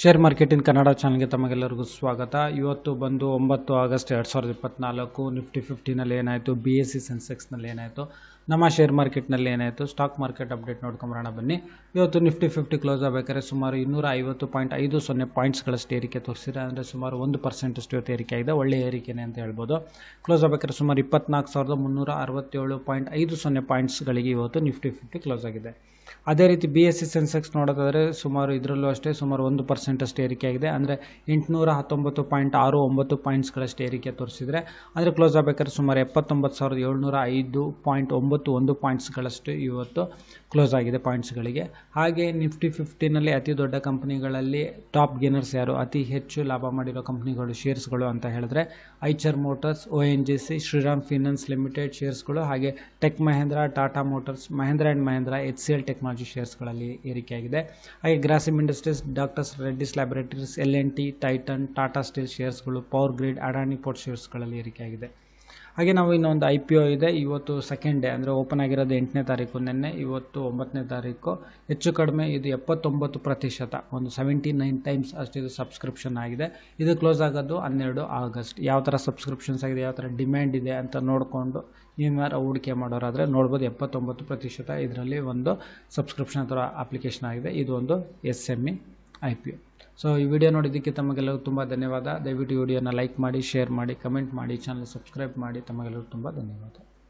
Share market in Kannada ಚಾನಲ್ಗೆ ತಮಗೆಲ್ಲರಿಗೂ ಸ್ವಾಗತ. ಇವತ್ತು ಬಂದು 9 ಆಗಸ್ಟ್ 2024 ನಿಫ್ಟಿ 50ನಲ್ಲಿ ಏನಾಯಿತು, BSE ಸೆನ್ಸೆಕ್ಸ್ನಲ್ಲಿ ಏನಾಯಿತು, ನಮ್ಮ ಶೇರ್ ಮಾರ್ಕೆಟ್ನಲ್ಲಿ ಏನಾಯಿತು, ಸ್ಟಾಕ್ ಮಾರ್ಕೆಟ್ ಅಪ್ಡೇಟ್ ನೋಡ್ಕೊಂಬರೋಣ ಬನ್ನಿ. ಇವತ್ತು ನಿಫ್ಟಿ 50 ಕ್ಲೋಸ್ ಆಗಬೇಕಾದ್ರೆ ಸುಮಾರು 250.50 ಪಾಯಿಂಟ್ಸ್ಗಳಷ್ಟು ಏರಿಕೆ ತೋರಿಸಿದೆ. ಅಂದರೆ ಸುಮಾರು 1% ಇವತ್ತು ಏರಿಕೆ ಆಗಿದೆ. ಒಳ್ಳೆಯ ಏರಿಕೆನೇ ಅಂತ ಹೇಳ್ಬೋದು. ಕ್ಲೋಸ್ ಆಗಬೇಕಾದ್ರೆ ಸುಮಾರು 24,360.50 ಪಾಯಿಂಟ್ಸ್ಗಳಿಗೆ ಇವತ್ತು ನಿಫ್ಟಿ 50 ಕ್ಲೋಸ್ ಆಗಿದೆ. ಅದೇ ರೀತಿ BSE ಸೆನ್ಸೆಕ್ಸ್ ನೋಡೋದಾದರೆ ಸುಮಾರು ಇದರಲ್ಲೂ ಅಷ್ಟೇ ಸುಮಾರು 1% ಅಷ್ಟು ಏರಿಕೆ ಆಗಿದೆ. ಅಂದರೆ 819.69 ಪಾಯಿಂಟ್ಸ್ಗಳಷ್ಟು ಏರಿಕೆ ತೋರಿಸಿದರೆ, ಅಂದರೆ ಕ್ಲೋಸ್ ಆಗಬೇಕಾದ್ರೆ ಸುಮಾರು 79,705.91 ಪಾಯಿಂಟ್ಸ್ಗಳಷ್ಟು ಇವತ್ತು ಕ್ಲೋಸ್ ಆಗಿದೆ ಪಾಯಿಂಟ್ಸ್ಗಳಿಗೆ. ಹಾಗೆ ನಿಫ್ಟಿ 50ನಲ್ಲಿ ಅತಿ ದೊಡ್ಡ ಕಂಪ್ನಿಗಳಲ್ಲಿ ಟಾಪ್ ಗೇನರ್ಸ್ ಯಾರು, ಅತಿ ಹೆಚ್ಚು ಲಾಭ ಮಾಡಿರೋ ಕಂಪ್ನಿಗಳು ಶೇರ್ಸ್ಗಳು ಅಂತ ಹೇಳಿದ್ರೆ Eicher Motors, ONGC, Shriram finance limited ಶೇರ್ಸ್ಗಳು, ಹಾಗೆ tech Mahindra, Tata motors, Mahindra and Mahindra, HCL technology ಶೇರ್ಸ್ಗಳಲ್ಲಿ ಏರಿಕೆಯಾಗಿದೆ. ಹಾಗೆ Grasim industries, doctor's Reddy's laboratories, L&T, Titan, Tata steel ಶೇರ್ಸ್ಗಳು, ಪವರ್ ಗ್ರಿಡ್, ಅಡಾನಿ ಪೋರ್ಟ್ ಶೇರ್ಸ್ಗಳಲ್ಲಿ ಏರಿಕೆಯಾಗಿದೆ. ಹಾಗೆ ನಾವು ಇನ್ನೊಂದು IPO ಇದೆ. ಇವತ್ತು ಸೆಕೆಂಡ್ ಡೇ, ಅಂದರೆ ಓಪನ್ ಆಗಿರೋದು 8ನೇ ತಾರೀಕು ನಿನ್ನೆ, ಇವತ್ತು 9ನೇ ತಾರೀಕು. ಹೆಚ್ಚು ಕಡಿಮೆ ಇದು 79%, ಒಂದು 79 ಟೈಮ್ಸ್ ಅಷ್ಟು ಇದು ಸಬ್ಸ್ಕ್ರಿಪ್ಷನ್ ಆಗಿದೆ. ಇದು ಕ್ಲೋಸ್ ಆಗೋದು 12 ಆಗಸ್ಟ್. ಯಾವ ಥರ ಸಬ್ಸ್ಕ್ರಿಪ್ಷನ್ಸ್ ಆಗಿದೆ, ಯಾವ ಥರ ಡಿಮ್ಯಾಂಡ್ ಇದೆ ಅಂತ ನೋಡಿಕೊಂಡು ಏನಾರು ಹೂಡಿಕೆ ಮಾಡೋರಾದರೆ ನೋಡ್ಬೋದು. 79% ಇದರಲ್ಲಿ ಒಂದು ಸಬ್ಸ್ಕ್ರಿಪ್ಷನ್ ಥರ ಅಪ್ಲಿಕೇಶನ್ ಆಗಿದೆ. ಇದು ಒಂದು SME IPO. ಸೊ ಈ ವಿಡಿಯೋ ನೋಡಿದ್ದಕ್ಕೆ ತಮಗೆಲ್ಲರೂ ತುಂಬ ಧನ್ಯವಾದ. ದಯವಿಟ್ಟು ಈ ವಿಡಿಯೋನ ಲೈಕ್ ಮಾಡಿ, ಶೇರ್ ಮಾಡಿ, ಕಮೆಂಟ್ ಮಾಡಿ, ಚಾನಲ್ ಸಬ್ಸ್ಕ್ರೈಬ್ ಮಾಡಿ. ತಮಗೆಲ್ಲರೂ ತುಂಬ ಧನ್ಯವಾದ.